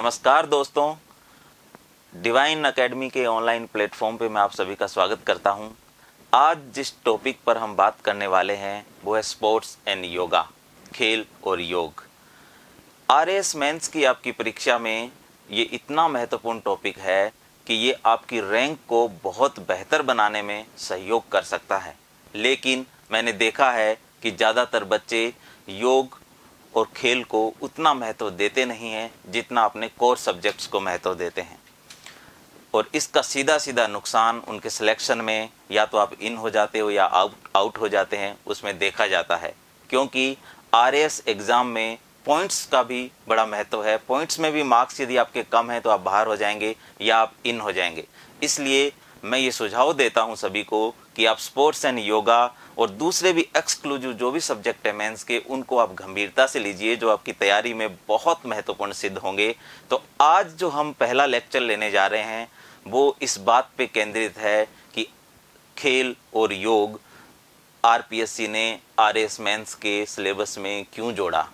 नमस्कार दोस्तों, divine academy के ऑनलाइन प्लेटफॉर्म पे मैं आप सभी का स्वागत करता हूं। आज जिस टॉपिक पर हम बात करने वाले हैं वो है स्पोर्ट्स एंड योगा, खेल और योग। आरएएस मेंस की आपकी परीक्षा में ये इतना महत्वपूर्ण टॉपिक है कि ये आपकी रैंक को बहुत बेहतर बनाने में सहयोग कर सकता है। लेकिन मैंने देखा है कि ज़्यादातर बच्चे योग और खेल को उतना महत्व देते नहीं हैं जितना अपने कोर सब्जेक्ट्स को महत्व देते हैं, और इसका सीधा सीधा नुकसान उनके सिलेक्शन में या तो आप इन हो जाते हो या आउट हो जाते हैं उसमें देखा जाता है। क्योंकि आरएएस एग्ज़ाम में पॉइंट्स का भी बड़ा महत्व है। पॉइंट्स में भी मार्क्स यदि आपके कम हैं तो आप बाहर हो जाएंगे या आप इन हो जाएंगे। इसलिए मैं ये सुझाव देता हूँ सभी को कि आप स्पोर्ट्स एंड योगा और दूसरे भी एक्सक्लूसिव जो भी सब्जेक्ट है मेंस के, उनको आप गंभीरता से लीजिए, जो आपकी तैयारी में बहुत महत्वपूर्ण सिद्ध होंगे। तो आज जो हम पहला लेक्चर लेने जा रहे हैं वो इस बात पे केंद्रित है कि खेल और योग आरपीएससी ने आरएएस मेंस के सिलेबस में क्यों जोड़ा,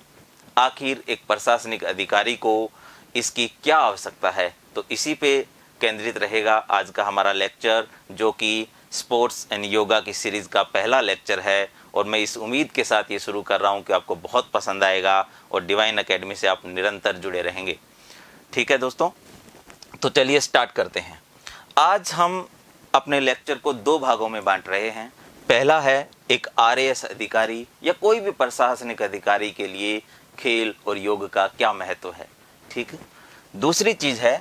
आखिर एक प्रशासनिक अधिकारी को इसकी क्या आवश्यकता है। तो इसी पे केंद्रित रहेगा आज का हमारा लेक्चर, जो कि स्पोर्ट्स एंड योगा की सीरीज़ का पहला लेक्चर है। और मैं इस उम्मीद के साथ ये शुरू कर रहा हूँ कि आपको बहुत पसंद आएगा और डिवाइन एकेडमी से आप निरंतर जुड़े रहेंगे। ठीक है दोस्तों, तो चलिए स्टार्ट करते हैं। आज हम अपने लेक्चर को दो भागों में बांट रहे हैं। पहला है एक आरएएस अधिकारी या कोई भी प्रशासनिक अधिकारी के लिए खेल और योग का क्या महत्व है। ठीक है, दूसरी चीज़ है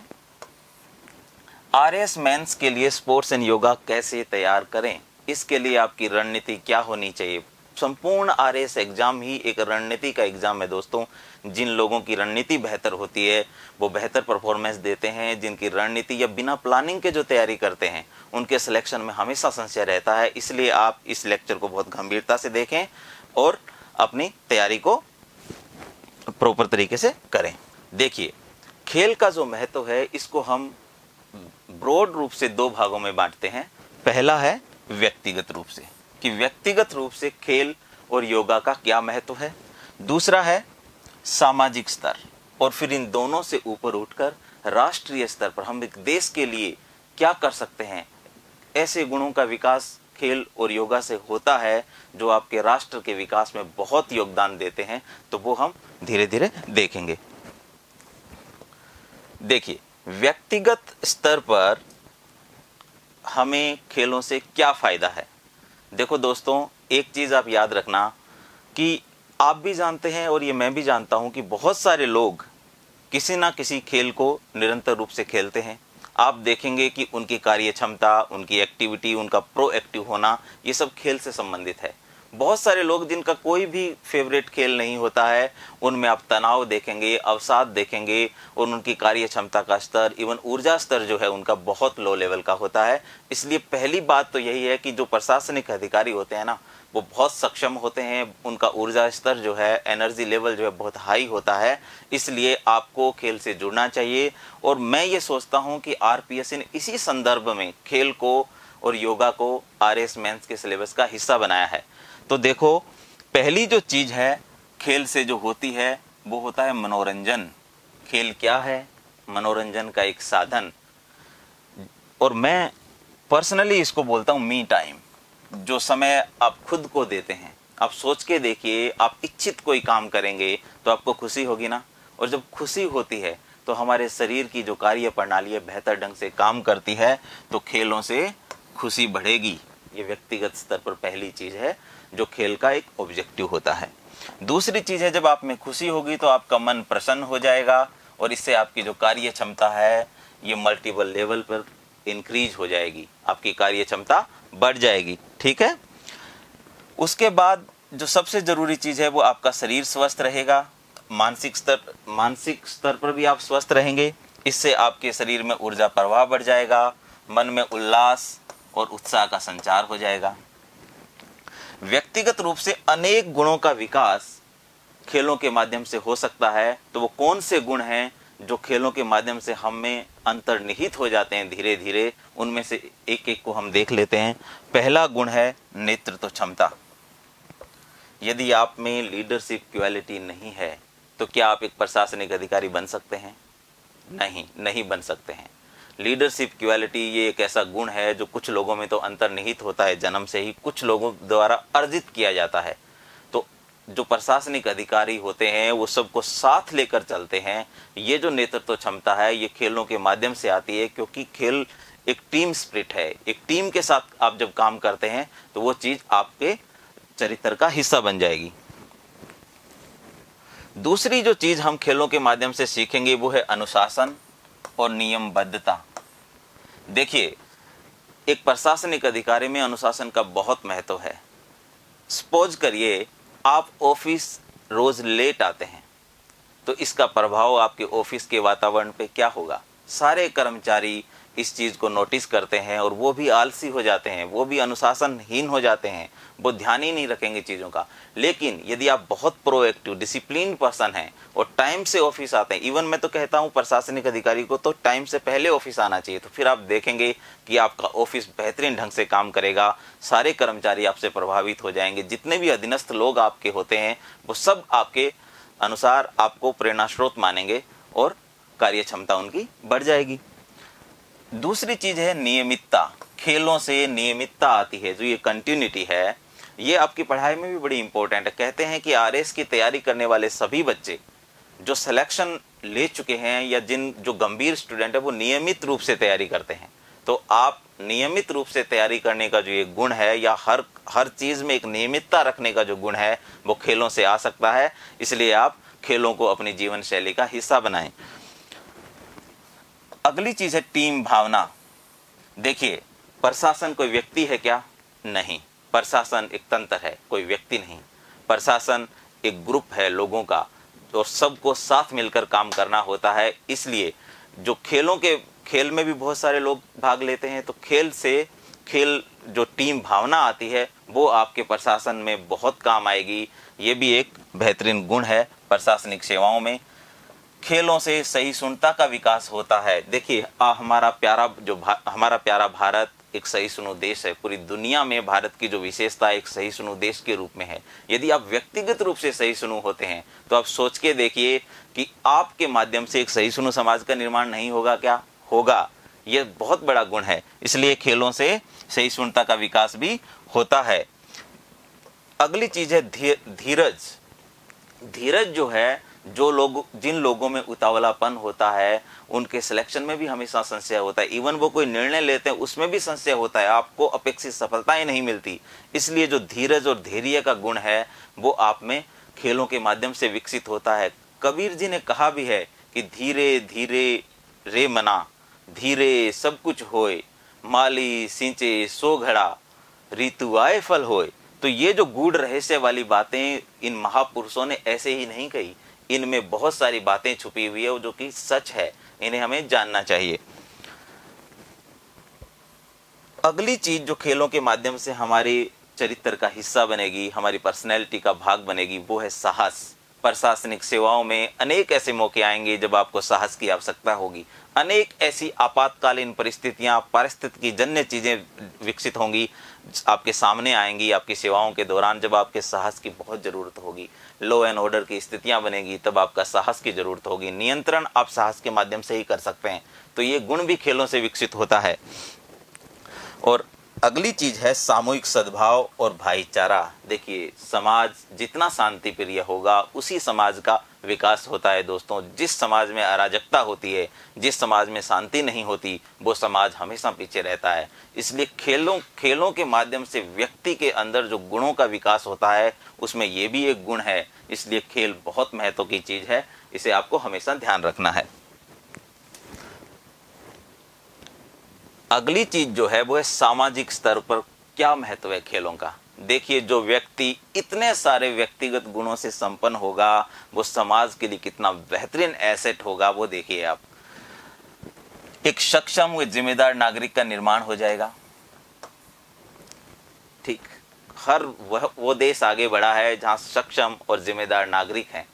आरएएस मेंस के लिए स्पोर्ट्स एंड योगा कैसे तैयार करें, इसके लिए आपकी रणनीति क्या होनी चाहिए। संपूर्ण आरएएस एग्जाम ही एक रणनीति का एग्जाम है दोस्तों। जिन लोगों की रणनीति बेहतर होती है वो बेहतर परफॉर्मेंस देते हैं। जिनकी रणनीति या बिना प्लानिंग के जो तैयारी करते हैं उनके सिलेक्शन में हमेशा संशय रहता है। इसलिए आप इस लेक्चर को बहुत गंभीरता से देखें और अपनी तैयारी को प्रॉपर तरीके से करें। देखिए, खेल का जो महत्व है इसको हम ब्रॉड रूप से दो भागों में बांटते हैं। पहला है व्यक्तिगत रूप से, कि व्यक्तिगत रूप से खेल और योगा का क्या महत्व है। दूसरा है सामाजिक स्तर, और फिर इन दोनों से ऊपर उठकर राष्ट्रीय स्तर पर हम एक देश के लिए क्या कर सकते हैं। ऐसे गुणों का विकास खेल और योगा से होता है जो आपके राष्ट्र के विकास में बहुत योगदान देते हैं। तो वो हम धीरे धीरे देखेंगे। देखिए, व्यक्तिगत स्तर पर हमें खेलों से क्या फायदा है। देखो दोस्तों, एक चीज आप याद रखना कि आप भी जानते हैं और ये मैं भी जानता हूं कि बहुत सारे लोग किसी ना किसी खेल को निरंतर रूप से खेलते हैं। आप देखेंगे कि उनकी कार्य क्षमता, उनकी एक्टिविटी, उनका प्रोएक्टिव होना, ये सब खेल से संबंधित है। बहुत सारे लोग जिनका कोई भी फेवरेट खेल नहीं होता है, उनमें आप तनाव देखेंगे, अवसाद देखेंगे, और उनकी कार्य क्षमता का स्तर, इवन ऊर्जा स्तर जो है उनका बहुत लो लेवल का होता है। इसलिए पहली बात तो यही है कि जो प्रशासनिक अधिकारी होते हैं ना, वो बहुत सक्षम होते हैं। उनका ऊर्जा स्तर जो है, एनर्जी लेवल जो है बहुत हाई होता है। इसलिए आपको खेल से जुड़ना चाहिए। और मैं ये सोचता हूँ कि आरपीएससी ने इसी संदर्भ में खेल को और योगा को आरएएस मेंस के सिलेबस का हिस्सा बनाया है। तो देखो, पहली जो चीज है खेल से जो होती है वो होता है मनोरंजन। खेल क्या है? मनोरंजन का एक साधन। और मैं पर्सनली इसको बोलता हूँ मी टाइम। जो समय आप खुद को देते हैं, आप सोच के देखिए, आप इच्छित कोई काम करेंगे तो आपको खुशी होगी ना। और जब खुशी होती है तो हमारे शरीर की जो कार्य प्रणाली है बेहतर ढंग से काम करती है। तो खेलों से खुशी बढ़ेगी। ये व्यक्तिगत स्तर पर पहली चीज है जो खेल का एक ऑब्जेक्टिव होता है। दूसरी चीज है, जब आप में खुशी होगी तो आपका मन प्रसन्न हो जाएगा, और इससे आपकी जो कार्य क्षमता है ये मल्टीपल लेवल पर इंक्रीज हो जाएगी, आपकी कार्य क्षमता बढ़ जाएगी। ठीक है, उसके बाद जो सबसे जरूरी चीज है वो आपका शरीर स्वस्थ रहेगा। मानसिक स्तर पर भी आप स्वस्थ रहेंगे। इससे आपके शरीर में ऊर्जा प्रवाह बढ़ जाएगा, मन में उल्लास और उत्साह का संचार हो जाएगा। व्यक्तिगत रूप से अनेक गुणों का विकास खेलों के माध्यम से हो सकता है। तो वो कौन से गुण हैं जो खेलों के माध्यम से हम में अंतर्निहित हो जाते हैं धीरे धीरे, उनमें से एक एक को हम देख लेते हैं। पहला गुण है नेतृत्व क्षमता। यदि आप में लीडरशिप क्वालिटी नहीं है तो क्या आप एक प्रशासनिक अधिकारी बन सकते हैं? नहीं, नहीं बन सकते हैं। लीडरशिप क्वालिटी ये एक ऐसा गुण है जो कुछ लोगों में तो अंतर्निहित होता है, जन्म से ही, कुछ लोगों द्वारा अर्जित किया जाता है। तो जो प्रशासनिक अधिकारी होते हैं वो सबको साथ लेकर चलते हैं। ये जो नेतृत्व क्षमता है ये खेलों के माध्यम से आती है, क्योंकि खेल एक टीम स्पिरिट है। एक टीम के साथ आप जब काम करते हैं तो वो चीज आपके चरित्र का हिस्सा बन जाएगी। दूसरी जो चीज हम खेलों के माध्यम से सीखेंगे वो है अनुशासन और नियमबद्धता। देखिए, एक प्रशासनिक अधिकारी में अनुशासन का बहुत महत्व है। सपोज करिए आप ऑफिस रोज लेट आते हैं, तो इसका प्रभाव आपके ऑफिस के वातावरण पे क्या होगा? सारे कर्मचारी इस चीज को नोटिस करते हैं और वो भी आलसी हो जाते हैं, वो भी अनुशासनहीन हो जाते हैं, वो ध्यान ही नहीं रखेंगे चीजों का। लेकिन यदि आप बहुत प्रोएक्टिव डिसिप्लिन पर्सन हैं और टाइम से ऑफिस आते हैं, इवन मैं तो कहता हूं प्रशासनिक अधिकारी को तो टाइम से पहले ऑफिस आना चाहिए, तो फिर आप देखेंगे कि आपका ऑफिस बेहतरीन ढंग से काम करेगा, सारे कर्मचारी आपसे प्रभावित हो जाएंगे, जितने भी अधीनस्थ लोग आपके होते हैं वो सब आपके अनुसार आपको प्रेरणा स्रोत मानेंगे और कार्य क्षमता उनकी बढ़ जाएगी। दूसरी चीज है नियमितता। खेलों से नियमितता आती है, जो ये कंटिन्यूटी है ये आपकी पढ़ाई में भी बड़ी इंपॉर्टेंट है। कहते हैं कि आरएस की तैयारी करने वाले सभी बच्चे जो सिलेक्शन ले चुके हैं या जो गंभीर स्टूडेंट है वो नियमित रूप से तैयारी करते हैं। तो आप नियमित रूप से तैयारी करने का जो ये गुण है या हर चीज में एक नियमितता रखने का जो गुण है वो खेलों से आ सकता है। इसलिए आप खेलों को अपनी जीवन शैली का हिस्सा बनाएं। अगली चीज है टीम भावना। देखिए, प्रशासन कोई व्यक्ति है क्या? नहीं, प्रशासन एक तंत्र है, कोई व्यक्ति नहीं। प्रशासन एक ग्रुप है लोगों का और सबको साथ मिलकर काम करना होता है। इसलिए जो खेल में भी बहुत सारे लोग भाग लेते हैं, तो खेल जो टीम भावना आती है वो आपके प्रशासन में बहुत काम आएगी। ये भी एक बेहतरीन गुण है प्रशासनिक सेवाओं में। खेलों से सहिष्णुता का विकास होता है। देखिए, हमारा प्यारा भारत एक सहिष्णु देश है। पूरी दुनिया में भारत की जो विशेषता एक सहिष्णु देश के रूप में है। यदि आप व्यक्तिगत रूप से सहिष्णु होते हैं तो आप सोच के देखिए कि आपके माध्यम से एक सहिष्णु समाज का निर्माण नहीं होगा क्या? होगा। यह बहुत बड़ा गुण है। इसलिए खेलों से सहिष्णुता का विकास भी होता है। अगली चीज है धीरज। धीरज जो है, जिन लोगों में उतावलापन होता है उनके सिलेक्शन में भी हमेशा संशय होता है। इवन वो कोई निर्णय लेते हैं उसमें भी संशय होता है, आपको अपेक्षित सफलताएं नहीं मिलती। इसलिए जो धीरज और धैर्य का गुण है वो आप में खेलों के माध्यम से विकसित होता है। कबीर जी ने कहा भी है कि धीरे धीरे रे मना, धीरे सब कुछ होए, माली सिंचे सो घड़ा, ऋतु आए फल होए। तो ये जो गूढ़ रहस्य वाली बातें इन महापुरुषों ने ऐसे ही नहीं कही, इनमें बहुत सारी बातें छुपी हुई है जो कि सच है, इन्हें हमें जानना चाहिए। अगली चीज जो खेलों के माध्यम से हमारे चरित्र का हिस्सा बनेगी, हमारी पर्सनैलिटी का भाग बनेगी, वो है साहस। प्रशासनिक सेवाओं में अनेक ऐसे मौके आएंगे जब आपको साहस की आवश्यकता होगी। अनेक ऐसी आपातकालीन परिस्थितियां, पारिस्थितिकी जन्य चीजें विकसित होंगी, आपके सामने आएंगी आपकी सेवाओं के दौरान, जब आपके साहस की बहुत जरूरत होगी। लॉ एंड ऑर्डर की स्थितियां बनेगी तब आपका साहस की जरूरत होगी। नियंत्रण आप साहस के माध्यम से ही कर सकते हैं। तो ये गुण भी खेलों से विकसित होता है। और अगली चीज है सामूहिक सद्भाव और भाईचारा। देखिए, समाज जितना शांति प्रिय होगा उसी समाज का विकास होता है। दोस्तों, जिस समाज में अराजकता होती है, जिस समाज में शांति नहीं होती, वो समाज हमेशा पीछे रहता है। इसलिए खेलों के माध्यम से व्यक्ति के अंदर जो गुणों का विकास होता है उसमें ये भी एक गुण है। इसलिए खेल बहुत महत्व की चीज है, इसे आपको हमेशा ध्यान रखना है। अगली चीज जो है वो है सामाजिक स्तर पर क्या महत्व है खेलों का। देखिए, जो व्यक्ति इतने सारे व्यक्तिगत गुणों से संपन्न होगा वो समाज के लिए कितना बेहतरीन एसेट होगा, वो देखिए आप। एक सक्षम व जिम्मेदार नागरिक का निर्माण हो जाएगा। ठीक, वो देश आगे बढ़ा है जहां सक्षम और जिम्मेदार नागरिक हैं,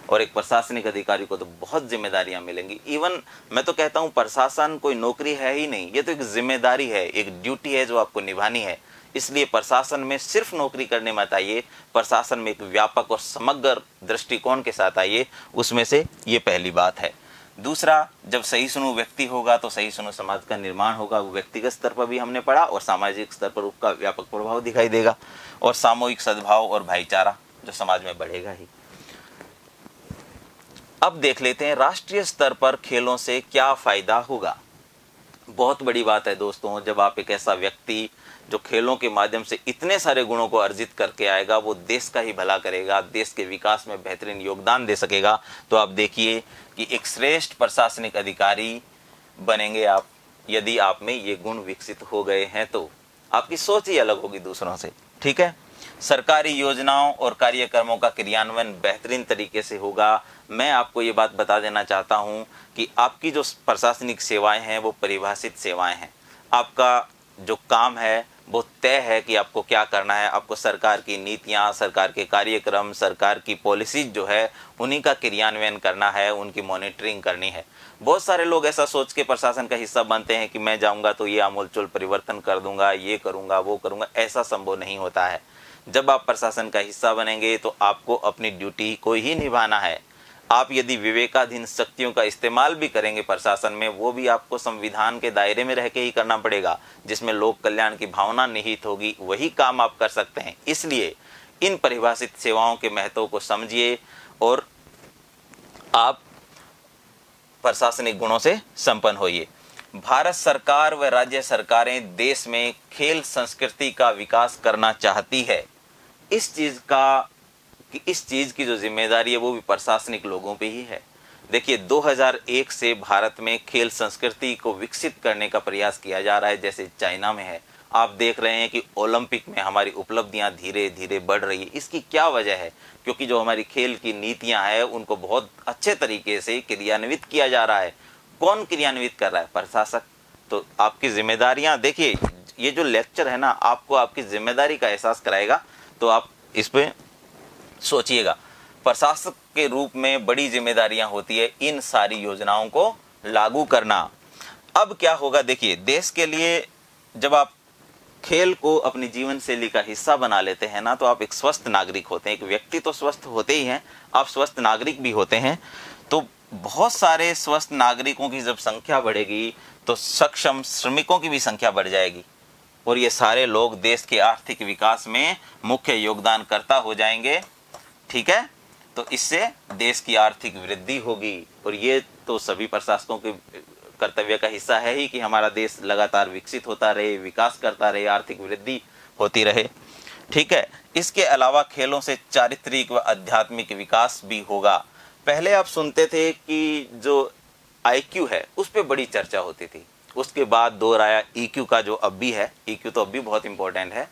और एक प्रशासनिक अधिकारी को तो बहुत जिम्मेदारियां मिलेंगी। इवन मैं तो कहता हूं प्रशासन कोई नौकरी है ही नहीं, ये तो एक जिम्मेदारी है, एक ड्यूटी है जो आपको निभानी है। इसलिए प्रशासन में सिर्फ नौकरी करने मत आइए, प्रशासन में एक व्यापक और समग्र दृष्टिकोण के साथ आइए। उसमें से ये पहली बात है। दूसरा, जब सहिष्णु व्यक्ति होगा तो सहिष्णु समाज का निर्माण होगा। वो व्यक्तिगत स्तर पर भी हमने पढ़ा और सामाजिक स्तर पर उसका व्यापक प्रभाव दिखाई देगा, और सामूहिक सद्भाव और भाईचारा जो समाज में बढ़ेगा ही। अब देख लेते हैं राष्ट्रीय स्तर पर खेलों से क्या फायदा होगा। बहुत बड़ी बात है दोस्तों, जब आप एक ऐसा व्यक्ति जो खेलों के माध्यम से इतने सारे गुणों को अर्जित करके आएगा, वो देश का ही भला करेगा, देश के विकास में बेहतरीन योगदान दे सकेगा। तो आप देखिए कि एक श्रेष्ठ प्रशासनिक अधिकारी बनेंगे आप, यदि आप में ये गुण विकसित हो गए हैं तो आपकी सोच ही अलग होगी दूसरों से। ठीक है, सरकारी योजनाओं और कार्यक्रमों का क्रियान्वयन बेहतरीन तरीके से होगा। मैं आपको ये बात बता देना चाहता हूँ कि आपकी जो प्रशासनिक सेवाएं हैं वो परिभाषित सेवाएं हैं। आपका जो काम है वो तय है कि आपको क्या करना है। आपको सरकार की नीतियां, सरकार के कार्यक्रम, सरकार की पॉलिसीज जो है उन्हीं का क्रियान्वयन करना है, उनकी मॉनिटरिंग करनी है। बहुत सारे लोग ऐसा सोच के प्रशासन का हिस्सा बनते हैं कि मैं जाऊंगा तो ये आमूलचूल परिवर्तन कर दूंगा, ये करूंगा, वो करूंगा। ऐसा संभव नहीं होता है। जब आप प्रशासन का हिस्सा बनेंगे तो आपको अपनी ड्यूटी को ही निभाना है। आप यदि विवेकाधीन शक्तियों का इस्तेमाल भी करेंगे प्रशासन में, वो भी आपको संविधान के दायरे में रह के ही करना पड़ेगा, जिसमें लोक कल्याण की भावना निहित होगी, वही काम आप कर सकते हैं। इसलिए इन परिभाषित सेवाओं के महत्व को समझिए और आप प्रशासनिक गुणों से संपन्न होइए। भारत सरकार व राज्य सरकारें देश में खेल संस्कृति का विकास करना चाहती है। इस चीज की जो जिम्मेदारी है वो भी प्रशासनिक लोगों पे ही है। देखिए 2001 से भारत में खेल संस्कृति को विकसित करने का प्रयास किया जा रहा है, जैसे चाइना में है। आप देख रहे हैं कि ओलंपिक में हमारी उपलब्धियां धीरे धीरे बढ़ रही है। इसकी क्या वजह है? क्योंकि जो हमारी खेल की नीतियां हैं उनको बहुत अच्छे तरीके से क्रियान्वित किया जा रहा है। कौन क्रियान्वित कर रहा है? प्रशासक। तो आपकी जिम्मेदारियां, देखिए ये जो लेक्चर है ना, आपको आपकी जिम्मेदारी का एहसास कराएगा, तो आप इस पे सोचिएगा। प्रशासक के रूप में बड़ी जिम्मेदारियां होती है इन सारी योजनाओं को लागू करना। अब क्या होगा, देखिए देश के लिए जब आप खेल को अपनी जीवन शैली का हिस्सा बना लेते हैं ना, तो आप एक स्वस्थ नागरिक होते हैं। एक व्यक्ति तो स्वस्थ होते ही हैं, आप स्वस्थ नागरिक भी होते हैं। तो बहुत सारे स्वस्थ नागरिकों की जब संख्या बढ़ेगी तो सक्षम श्रमिकों की भी संख्या बढ़ जाएगी, और ये सारे लोग देश के आर्थिक विकास में मुख्य योगदानकर्ता हो जाएंगे। ठीक है, तो इससे देश की आर्थिक वृद्धि होगी, और ये तो सभी प्रशासकों के कर्तव्य का हिस्सा है ही कि हमारा देश लगातार विकसित होता रहे, विकास करता रहे, आर्थिक वृद्धि होती रहे। ठीक है, इसके अलावा खेलों से चारित्रिक व आध्यात्मिक विकास भी होगा। पहले आप सुनते थे कि जो IQ है उस पर बड़ी चर्चा होती थी, उसके बाद दौर आया EQ का, जो अब भी है। EQ तो अब भी बहुत इंपॉर्टेंट है,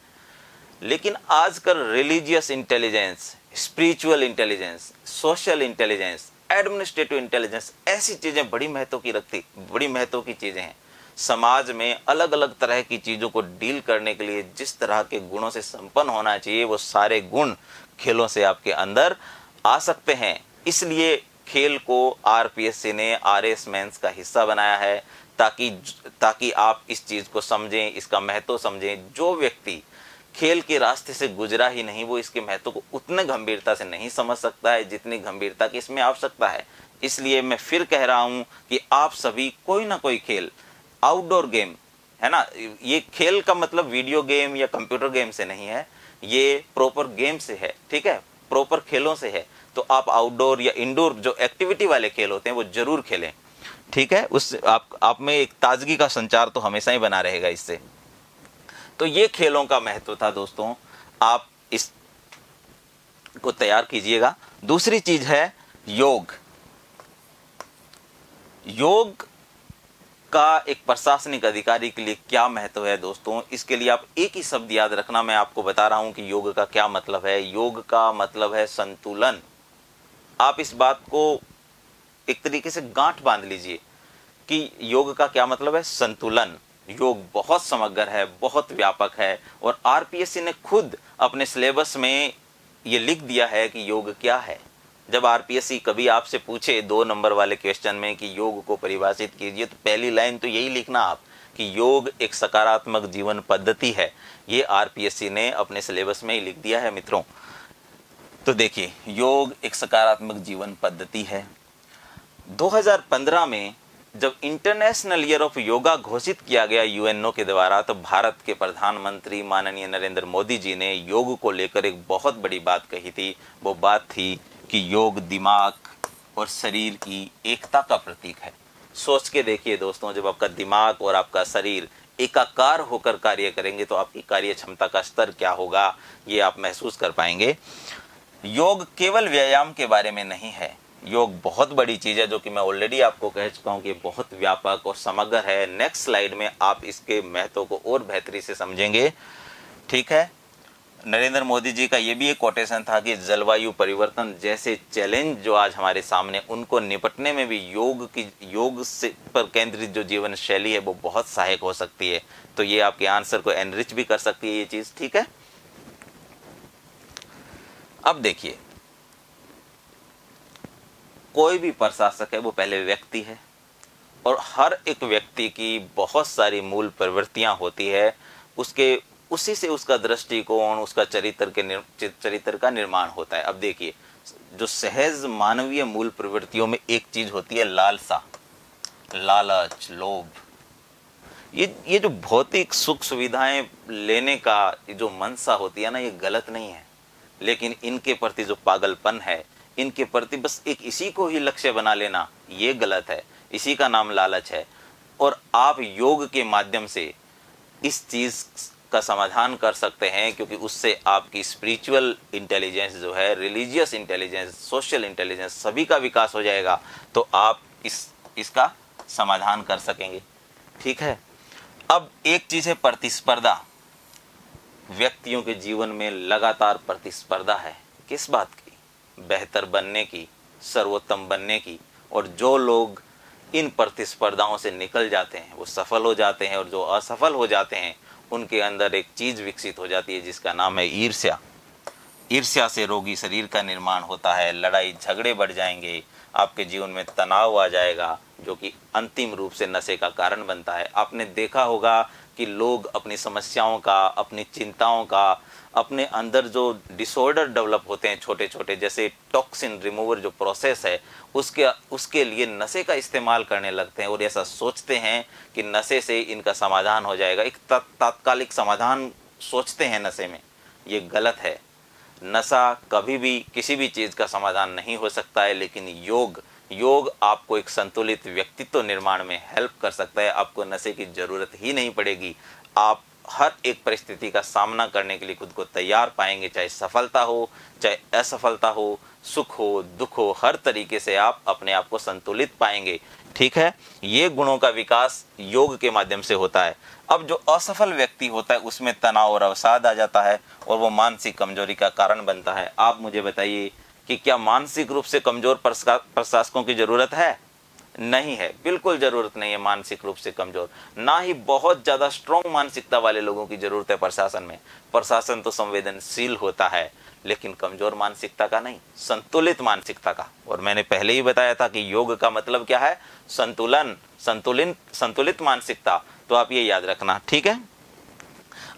लेकिन आजकल religious intelligence, spiritual intelligence, social intelligence, administrative intelligence, ऐसी चीजें बड़ी महत्व की चीजें हैं। समाज में अलग अलग तरह की चीजों को डील करने के लिए जिस तरह के गुणों से संपन्न होना चाहिए, वो सारे गुण खेलों से आपके अंदर आ सकते हैं। इसलिए खेल को RPSC ने RS मेंस का हिस्सा बनाया है, ताकि आप इस चीज को समझें, इसका महत्व समझें। जो व्यक्ति खेल के रास्ते से गुजरा ही नहीं, वो इसके महत्व को उतने गंभीरता से नहीं समझ सकता है जितनी गंभीरता की इसमें आवश्यकता है। इसलिए मैं फिर कह रहा हूं कि आप सभी कोई ना कोई खेल, आउटडोर गेम है ना, ये खेल का मतलब वीडियो गेम या कंप्यूटर गेम से नहीं है, ये प्रॉपर गेम से है। ठीक है, प्रॉपर खेलों से है। तो आप आउटडोर या इंडोर जो एक्टिविटी वाले खेल होते हैं वो जरूर खेलें। ठीक है, उस आप में एक ताजगी का संचार तो हमेशा ही बना रहेगा इससे। तो ये खेलों का महत्व था दोस्तों, आप इस को तैयार कीजिएगा। दूसरी चीज है योग। योग का एक प्रशासनिक अधिकारी के लिए क्या महत्व है दोस्तों, इसके लिए आप एक ही शब्द याद रखना। मैं आपको बता रहा हूं कि योग का क्या मतलब है। योग का मतलब है संतुलन। आप इस बात को एक तरीके से गांठ बांध लीजिए कि योग का क्या मतलब है, संतुलन। योग बहुत समग्र है, बहुत व्यापक है, और RPSC ने खुद अपने सिलेबस में ये लिख दिया है कि योग क्या है। जब RPSC कभी आपसे पूछे 2 नंबर वाले क्वेश्चन में कि योग को परिभाषित कीजिए, तो पहली लाइन तो यही लिखना आप कि योग एक सकारात्मक जीवन पद्धति है। ये RPSC ने अपने सिलेबस में ही लिख दिया है मित्रों। तो देखिए, योग एक सकारात्मक जीवन पद्धति है। 2015 में जब इंटरनेशनल ईयर ऑफ योगा घोषित किया गया यूएनओ के द्वारा, तो भारत के प्रधानमंत्री माननीय नरेंद्र मोदी जी ने योग को लेकर एक बहुत बड़ी बात कही थी। वो बात थी कि योग दिमाग और शरीर की एकता का प्रतीक है। सोच के देखिए दोस्तों, जब आपका दिमाग और आपका शरीर एकाकार होकर कार्य करेंगे तो आपकी कार्य क्षमता का स्तर क्या होगा, ये आप महसूस कर पाएंगे। योग केवल व्यायाम के बारे में नहीं है, योग बहुत बड़ी चीज़ है, जो कि मैं ऑलरेडी आपको कह चुका हूँ कि बहुत व्यापक और समग्र है। नेक्स्ट स्लाइड में आप इसके महत्व को और बेहतरी से समझेंगे। ठीक है, नरेंद्र मोदी जी का ये भी एक कोटेशन था कि जलवायु परिवर्तन जैसे चैलेंज जो आज हमारे सामने, उनको निपटने में भी योग से पर केंद्रित जो जीवन शैली है वो बहुत सहायक हो सकती है। तो ये आपके आंसर को एनरिच भी कर सकती है ये चीज़। ठीक है, अब देखिए, कोई भी प्रशासक है वो पहले व्यक्ति है, और हर एक व्यक्ति की बहुत सारी मूल प्रवृत्तियां होती है, उसी से उसका दृष्टिकोण, उसका चरित्र का निर्माण होता है। अब देखिए, जो सहज मानवीय मूल प्रवृत्तियों में एक चीज होती है लालसा, लालच, लोभ। ये जो भौतिक सुख सुविधाएं लेने का जो मनसा होती है ना, ये गलत नहीं है, लेकिन इनके प्रति जो पागलपन है, इनके प्रति बस एक इसी को ही लक्ष्य बना लेना, ये गलत है। इसी का नाम लालच है। और आप योग के माध्यम से इस चीज का समाधान कर सकते हैं, क्योंकि उससे आपकी स्पिरिचुअल इंटेलिजेंस जो है, रिलीजियस इंटेलिजेंस, सोशल इंटेलिजेंस, सभी का विकास हो जाएगा। तो आप इसका समाधान कर सकेंगे। ठीक है, अब एक चीज है प्रतिस्पर्धा। व्यक्तियों के जीवन में लगातार प्रतिस्पर्धा है। किस बात की? बेहतर बनने की, सर्वोत्तम बनने की। और जो लोग इन प्रतिस्पर्धाओं से निकल जाते हैं वो सफल हो जाते हैं, और जो असफल हो जाते हैं उनके अंदर एक चीज विकसित हो जाती है जिसका नाम है ईर्ष्या। ईर्ष्या से रोगी शरीर का निर्माण होता है, लड़ाई झगड़े बढ़ जाएंगे, आपके जीवन में तनाव आ जाएगा, जो कि अंतिम रूप से नशे का कारण बनता है। आपने देखा होगा कि लोग अपनी समस्याओं का, अपनी चिंताओं का, अपने अंदर जो डिसऑर्डर डेवलप होते हैं छोटे छोटे, जैसे टॉक्सिन रिमूवर जो प्रोसेस है, उसके लिए नशे का इस्तेमाल करने लगते हैं, और ऐसा सोचते हैं कि नशे से इनका समाधान हो जाएगा। एक तात्कालिक समाधान सोचते हैं नशे में, ये गलत है। नशा कभी भी किसी भी चीज़ का समाधान नहीं हो सकता है, लेकिन योग आपको एक संतुलित व्यक्तित्व निर्माण में हेल्प कर सकता है। आपको नशे की जरूरत ही नहीं पड़ेगी। आप हर एक परिस्थिति का सामना करने के लिए खुद को तैयार पाएंगे, चाहे सफलता हो चाहे असफलता हो, सुख हो दुख हो, हर तरीके से आप अपने आप को संतुलित पाएंगे। ठीक है, ये गुणों का विकास योग के माध्यम से होता है। अब जो असफल व्यक्ति होता है उसमें तनाव और अवसाद आ जाता है, और वो मानसिक कमजोरी का कारण बनता है। आप मुझे बताइए कि क्या मानसिक रूप से कमजोर प्रशासकों की जरूरत है? नहीं है, बिल्कुल जरूरत नहीं है मानसिक रूप से कमजोर। ना ही बहुत ज्यादा स्ट्रॉन्ग मानसिकता वाले लोगों की जरूरत है प्रशासन में। प्रशासन तो संवेदनशील होता है, लेकिन कमजोर मानसिकता का नहीं, संतुलित मानसिकता का। और मैंने पहले ही बताया था कि योग का मतलब क्या है? संतुलित मानसिकता। तो आप ये याद रखना। ठीक है,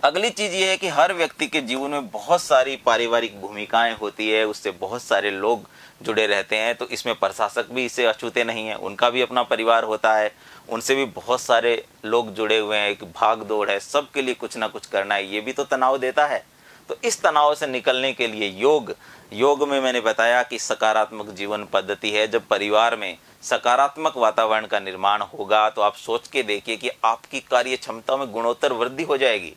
अगली चीज ये है कि हर व्यक्ति के जीवन में बहुत सारी पारिवारिक भूमिकाएं होती है, उससे बहुत सारे लोग जुड़े रहते हैं। तो इसमें प्रशासक भी इससे अछूते नहीं है, उनका भी अपना परिवार होता है, उनसे भी बहुत सारे लोग जुड़े हुए हैं। एक भाग दौड़ है, सबके लिए कुछ ना कुछ करना है, ये भी तो तनाव देता है। तो इस तनाव से निकलने के लिए योग में मैंने बताया कि सकारात्मक जीवन पद्धति है। जब परिवार में सकारात्मक वातावरण का निर्माण होगा तो आप सोच के देखिए कि आपकी कार्य क्षमता में गुणोत्तर वृद्धि हो जाएगी।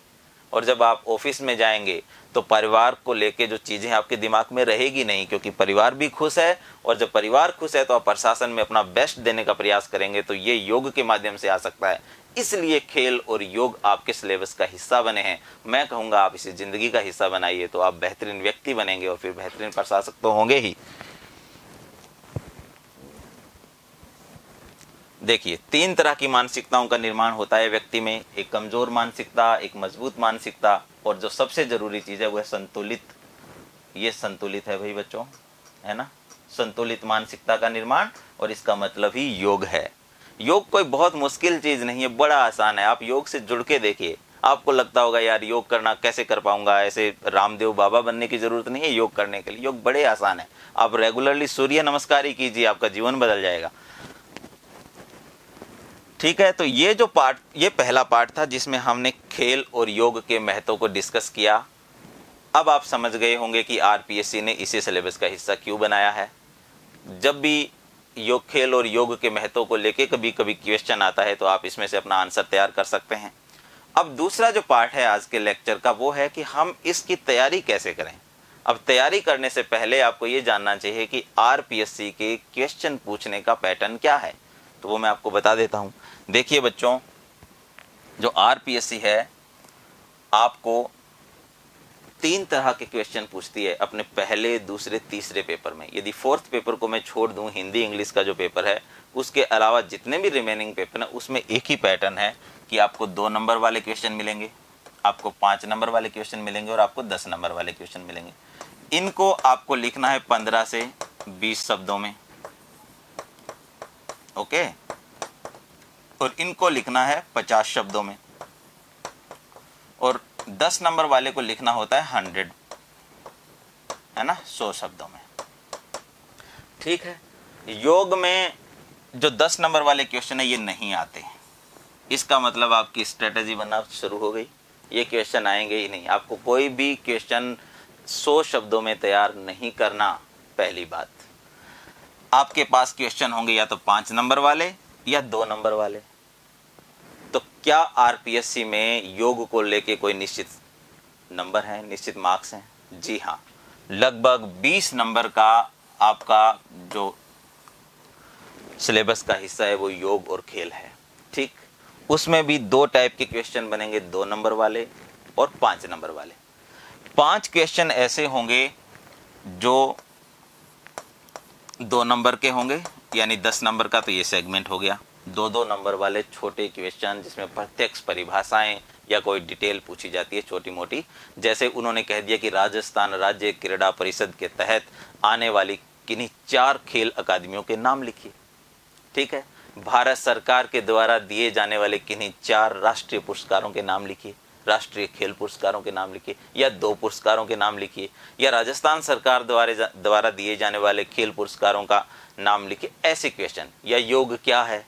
और जब आप ऑफिस में जाएंगे तो परिवार को लेके जो चीजें आपके दिमाग में रहेगी नहीं, क्योंकि परिवार भी खुश है। और जब परिवार खुश है तो आप प्रशासन में अपना बेस्ट देने का प्रयास करेंगे। तो ये योग के माध्यम से आ सकता है। इसलिए खेल और योग आपके सिलेबस का हिस्सा बने हैं। मैं कहूँगा आप इसे जिंदगी का हिस्सा बनाइए, तो आप बेहतरीन व्यक्ति बनेंगे और फिर बेहतरीन प्रशासक तो होंगे ही। देखिए, 3 तरह की मानसिकताओं का निर्माण होता है व्यक्ति में। एक कमजोर मानसिकता, एक मजबूत मानसिकता, और जो सबसे जरूरी चीज है वो है संतुलित। ये संतुलित है भाई बच्चों, है ना, संतुलित मानसिकता का निर्माण। और इसका मतलब ही योग है। योग कोई बहुत मुश्किल चीज नहीं है, बड़ा आसान है। आप योग से जुड़ के देखिए, आपको लगता होगा यार योग करना कैसे कर पाऊंगा, ऐसे रामदेव बाबा बनने की जरूरत नहीं है योग करने के लिए। योग बड़े आसान है। आप रेगुलरली सूर्य नमस्कार ही कीजिए, आपका जीवन बदल जाएगा। ठीक है, तो ये पहला पार्ट था जिसमें हमने खेल और योग के महत्व को डिस्कस किया। अब आप समझ गए होंगे कि आरपीएससी ने इसे सिलेबस का हिस्सा क्यों बनाया है। जब भी योग, खेल और योग के महत्व को लेके कभी कभी क्वेश्चन आता है तो आप इसमें से अपना आंसर तैयार कर सकते हैं। अब दूसरा जो पार्ट है आज के लेक्चर का वो है कि हम इसकी तैयारी कैसे करें। अब तैयारी करने से पहले आपको ये जानना चाहिए कि आरपीएससी के क्वेश्चन पूछने का पैटर्न क्या है, तो वो मैं आपको बता देता हूं। देखिए बच्चों, जो आरपीएससी है आपको 3 तरह के क्वेश्चन पूछती है अपने पहले, दूसरे, तीसरे पेपर में। यदि 4th पेपर को मैं छोड़ दूं, हिंदी इंग्लिश का जो पेपर है, उसके अलावा जितने भी रिमेनिंग पेपर हैं उसमें एक ही पैटर्न है कि आपको 2 नंबर वाले क्वेश्चन मिलेंगे, आपको 5 नंबर वाले क्वेश्चन मिलेंगे और आपको 10 नंबर वाले क्वेश्चन मिलेंगे। इनको आपको लिखना है 15 से 20 शब्दों में, ओके, और इनको लिखना है 50 शब्दों में, और 10 नंबर वाले को लिखना होता है 100, है ना, 100 शब्दों में। ठीक है, योग में जो 10 नंबर वाले क्वेश्चन है ये नहीं आते, इसका मतलब आपकी स्ट्रेटेजी बनना शुरू हो गई। ये क्वेश्चन आएंगे ही नहीं, आपको कोई भी क्वेश्चन 100 शब्दों में तैयार नहीं करना। पहली बात, आपके पास क्वेश्चन होंगे या तो 5 नंबर वाले या 2 नंबर वाले। तो क्या आरपीएससी में योग को लेके कोई निश्चित नंबर है, निश्चित मार्क्स हैं? जी हाँ, लगभग 20 नंबर का आपका जो सिलेबस का हिस्सा है वो योग और खेल है। ठीक, उसमें भी 2 टाइप के क्वेश्चन बनेंगे, 2 नंबर वाले और 5 नंबर वाले। 5 क्वेश्चन ऐसे होंगे जो 2 नंबर के होंगे, यानी 10 नंबर का तो ये सेगमेंट हो गया। 2-2 नंबर वाले छोटे क्वेश्चन जिसमें प्रत्यक्ष परिभाषाएं या कोई डिटेल पूछी जाती है छोटी मोटी, जैसे उन्होंने कह दिया कि राजस्थान राज्य क्रीड़ा परिषद के तहत आने वाली किन्हीं 4 खेल अकादमियों के नाम लिखिए। ठीक है, भारत सरकार के द्वारा दिए जाने वाले किन्हीं 4 राष्ट्रीय पुरस्कारों के नाम लिखिए, राष्ट्रीय खेल पुरस्कारों के नाम लिखिए, या 2 पुरस्कारों के नाम लिखिए, या राजस्थान सरकार द्वारा दिए जाने वाले खेल पुरस्कारों का नाम लिखिए। ऐसे क्वेश्चन, या योग क्या है,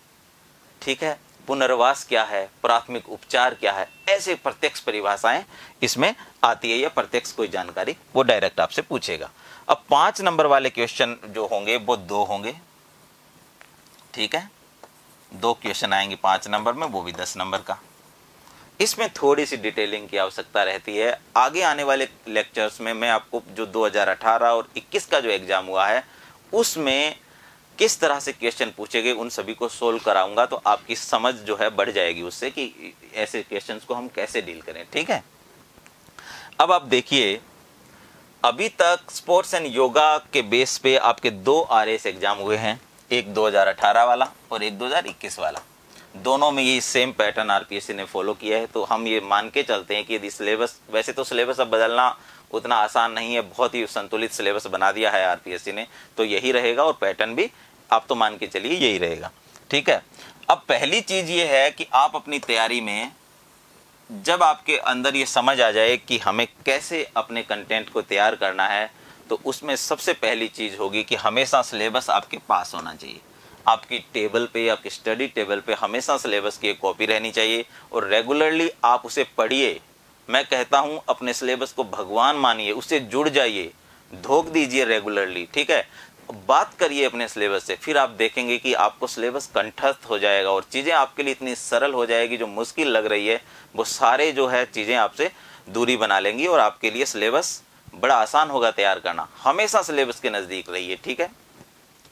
ठीक है, पुनर्वास क्या है, प्राथमिक उपचार क्या है, ऐसे प्रत्यक्ष परिभाषाएं इसमें आती है, या प्रत्यक्ष कोई जानकारी वो डायरेक्ट आपसे पूछेगा। अब 5 नंबर वाले क्वेश्चन जो होंगे वो 2 होंगे। ठीक है, 2 क्वेश्चन आएंगे 5 नंबर में, वो भी 10 नंबर का। इसमें थोड़ी सी डिटेलिंग की आवश्यकता रहती है। आगे आने वाले लेक्चर्स में मैं आपको जो 2018 और 21 का जो एग्जाम हुआ है उसमें किस तरह से क्वेश्चन पूछे गए उन सभी को सोल्व कराऊंगा, तो आपकी समझ जो है बढ़ जाएगी उससे कि ऐसे क्वेश्चंस को हम कैसे डील करें। ठीक है, अब आप देखिए, अभी तक स्पोर्ट्स एंड योगा के बेस पे आपके 2 आरएस एग्जाम हुए हैं, एक 2018 वाला और एक 2021 वाला। दोनों में ये सेम पैटर्न आरपीएससी ने फॉलो किया है। तो हम ये मान के चलते हैं कि यदि सिलेबस, वैसे तो सिलेबस अब बदलना उतना आसान नहीं है, बहुत ही संतुलित सिलेबस बना दिया है आरपीएससी ने, तो यही रहेगा और पैटर्न भी आप तो मान के चलिए यही रहेगा। ठीक है, अब पहली चीज ये है कि आप अपनी तैयारी में जब आपके अंदर ये समझ आ जाए कि हमें कैसे अपने कंटेंट को तैयार करना है, तो उसमें सबसे पहली चीज होगी कि हमेशा सिलेबस आपके पास होना चाहिए। आपकी टेबल पे, आपकी स्टडी टेबल पे हमेशा सिलेबस की एक कॉपी रहनी चाहिए और रेगुलरली आप उसे पढ़िए। मैं कहता हूं अपने सिलेबस को भगवान मानिए, उससे जुड़ जाइए, धोख दीजिए रेगुलरली। ठीक है, बात करिए अपने सिलेबस से, फिर आप देखेंगे कि आपको सिलेबस कंठस्थ हो जाएगा और चीज़ें आपके लिए इतनी सरल हो जाएगी, जो मुश्किल लग रही है वो सारे जो है चीज़ें आपसे दूरी बना लेंगी और आपके लिए सिलेबस बड़ा आसान होगा तैयार करना। हमेशा सिलेबस के नज़दीक रहिए। ठीक है,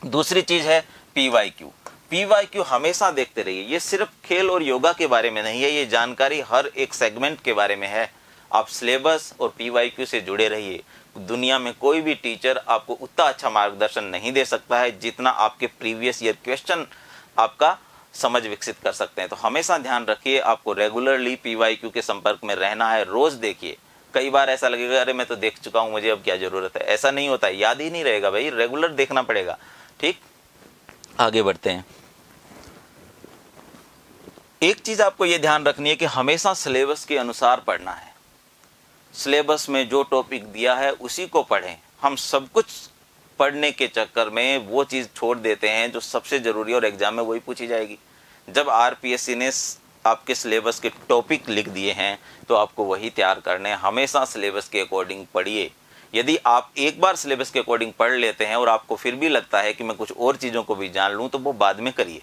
दूसरी चीज़ है पीवाईक्यू। पीवाईक्यू हमेशा देखते रहिए। ये सिर्फ खेल और योगा के बारे में नहीं है, ये जानकारी हर एक सेगमेंट के बारे में है। आप सिलेबस और पीवाईक्यू से जुड़े रहिए। दुनिया में कोई भी टीचर आपको उतना अच्छा मार्गदर्शन नहीं दे सकता है जितना आपके प्रीवियस ईयर क्वेश्चन आपका समझ विकसित कर सकते हैं। तो हमेशा ध्यान रखिए, आपको रेगुलरली पीवाईक्यू के संपर्क में रहना है। रोज देखिए। कई बार ऐसा लगेगा अरे मैं तो देख चुका हूं, मुझे अब क्या जरूरत है। ऐसा नहीं होता, याद ही नहीं रहेगा भाई, रेगुलर देखना पड़ेगा। ठीक, आगे बढ़ते हैं। एक चीज आपको यह ध्यान रखनी है कि हमेशा सिलेबस के अनुसार पढ़ना है। सिलेबस में जो टॉपिक दिया है उसी को पढ़ें। हम सब कुछ पढ़ने के चक्कर में वो चीज़ छोड़ देते हैं जो सबसे ज़रूरी और एग्जाम में वही पूछी जाएगी। जब आरपीएससी ने आपके सिलेबस के टॉपिक लिख दिए हैं तो आपको वही तैयार करने हैं। हमेशा सिलेबस के अकॉर्डिंग पढ़िए। यदि आप एक बार सिलेबस के अकॉर्डिंग पढ़ लेते हैं और आपको फिर भी लगता है कि मैं कुछ और चीज़ों को भी जान लूँ, तो वो बाद में करिए,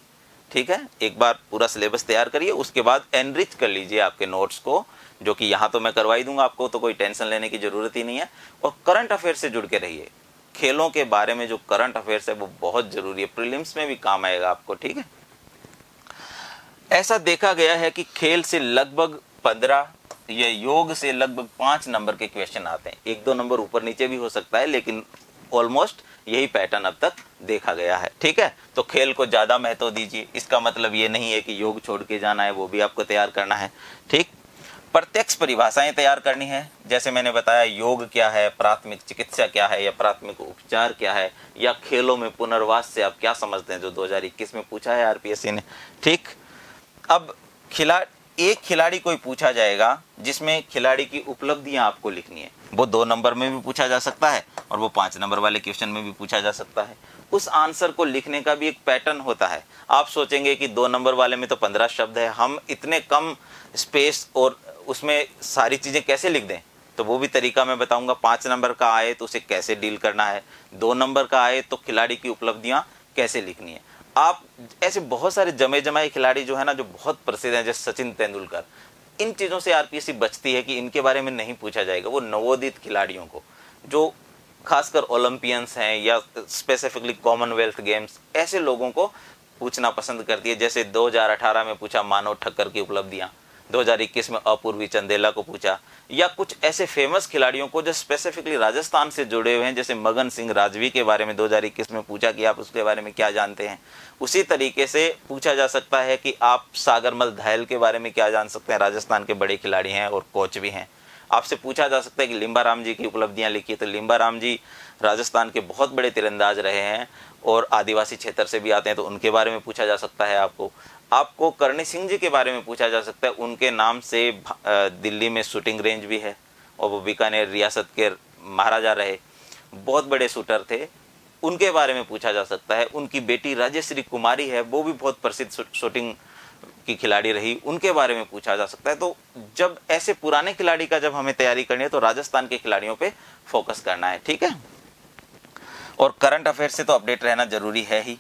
ठीक है। एक बार पूरा सिलेबस तैयार करिए, उसके बाद एनरिच कर लीजिए आपके नोट्स को, जो कि यहाँ तो मैं करवा ही दूंगा आपको, तो कोई टेंशन लेने की ज़रूरत ही नहीं है। और करंट अफेयर से जुड़ के रहिए। खेलों के बारे में जो करंट अफेयर्स है वो बहुत ज़रूरी है, प्रीलिम्स में भी काम आएगा आपको, ठीक है। ऐसा देखा गया है कि खेल से लगभग 15 या योग से लगभग 5 नंबर के क्वेश्चन आते हैं। 1-2 नंबर ऊपर नीचे भी हो सकता है, लेकिन ऑलमोस्ट यही पैटर्न अब तक देखा गया है, ठीक है। तो खेल को ज़्यादा महत्व दीजिए। इसका मतलब ये नहीं है कि योग छोड़ के जाना है, वो भी आपको तैयार करना है, ठीक। प्रत्यक्ष परिभाषाएं तैयार करनी है। जैसे मैंने बताया, योग क्या है, प्राथमिक चिकित्सा क्या है, या प्राथमिक उपचार क्या है, या खेलों में पुनर्वास से आप क्या समझते हैं, जो 2021 में पूछा है आरपीएससी ने, ठीक। अब एक खिलाड़ी कोई पूछा जाएगा जिसमें खिलाड़ी की उपलब्धियां आपको लिखनी है। वो 2 नंबर में भी पूछा जा सकता है और वो 5 नंबर वाले क्वेश्चन में भी पूछा जा सकता है। उस आंसर को लिखने का भी एक पैटर्न होता है। आप सोचेंगे कि 2 नंबर वाले में तो 15 शब्द है, हम इतने कम स्पेस और उसमें सारी चीजें कैसे लिख दें, तो वो भी तरीका मैं बताऊंगा। 5 नंबर का आए तो उसे कैसे डील करना है, 2 नंबर का आए तो खिलाड़ी की उपलब्धियां कैसे लिखनी है। आप ऐसे बहुत सारे जमे जमाए खिलाड़ी जो है ना, जो बहुत प्रसिद्ध हैं, जैसे सचिन तेंदुलकर, इन चीजों से आरपीएससी बचती है कि इनके बारे में नहीं पूछा जाएगा। वो नवोदित खिलाड़ियों को, जो खासकर ओलंपियंस हैं या स्पेसिफिकली कॉमनवेल्थ गेम्स, ऐसे लोगों को पूछना पसंद करती है। जैसे 2018 में पूछा मानव ठक्कर की उपलब्धियां, 2021 में अपूर्वी चंदेला को पूछा, या कुछ ऐसे फेमस खिलाड़ियों को जो स्पेसिफिकली राजस्थान से जुड़े हुए हैं, जैसे मगन सिंह राजवी के बारे में 2021 में पूछा कि आप उसके बारे में क्या जानते हैं। उसी तरीके से पूछा जा सकता है कि आप सागरमल धायल के बारे में क्या जान सकते हैं, राजस्थान के बड़े खिलाड़ी हैं और कोच भी हैं। आपसे पूछा जा सकता है कि लिम्बाराम जी की उपलब्धियां लिखी, तो लिम्बाराम जी राजस्थान के बहुत बड़े तीरंदाज रहे हैं और आदिवासी क्षेत्र से भी आते हैं, तो उनके बारे में पूछा जा सकता है। आपको करणी सिंह जी के बारे में पूछा जा सकता है। उनके नाम से दिल्ली में शूटिंग रेंज भी है और वो बीकानेर रियासत के महाराजा रहे, बहुत बड़े शूटर थे, उनके बारे में पूछा जा सकता है। उनकी बेटी राजेश्री कुमारी है, वो भी बहुत प्रसिद्ध शूटिंग की खिलाड़ी रही, उनके बारे में पूछा जा सकता है। तो जब ऐसे पुराने खिलाड़ी का जब हमें तैयारी करनी है तो राजस्थान के खिलाड़ियों पे फोकस करना है, ठीक है। और करंट अफेयर से तो अपडेट रहना जरूरी है ही,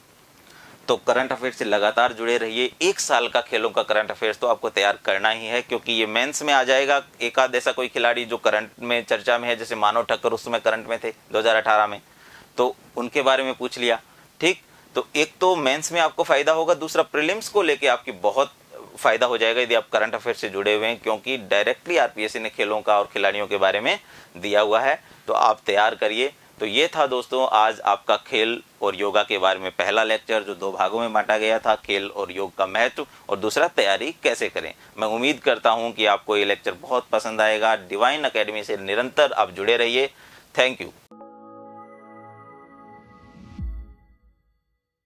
तो करंट अफेयर से लगातार जुड़े रहिए। 1 साल का खेलों का करंट अफेयर्स तो आपको तैयार करना ही है, क्योंकि ये मेंस में आ जाएगा। एक आध ऐसा कोई खिलाड़ी जो करंट में चर्चा में है, जैसे मानव ठक्कर उस समय करंट में थे 2018 में, तो उनके बारे में पूछ लिया, ठीक। तो एक तो मेंस में आपको फायदा होगा, दूसरा प्रीलिम्स को लेके आपकी बहुत फायदा हो जाएगा यदि आप करंट अफेयर से जुड़े हुए हैं, क्योंकि डायरेक्टली आरपीएससी ने खेलों का और खिलाड़ियों के बारे में दिया हुआ है। तो आप तैयार करिए। तो ये था दोस्तों आज आपका खेल और योगा के बारे में पहला लेक्चर, जो 2 भागों में बांटा गया था, खेल और योग का महत्व, और दूसरा तैयारी कैसे करें। मैं उम्मीद करता हूं कि आपको ये लेक्चर बहुत पसंद आएगा। डिवाइन एकेडमी से निरंतर आप जुड़े रहिए। Thank you.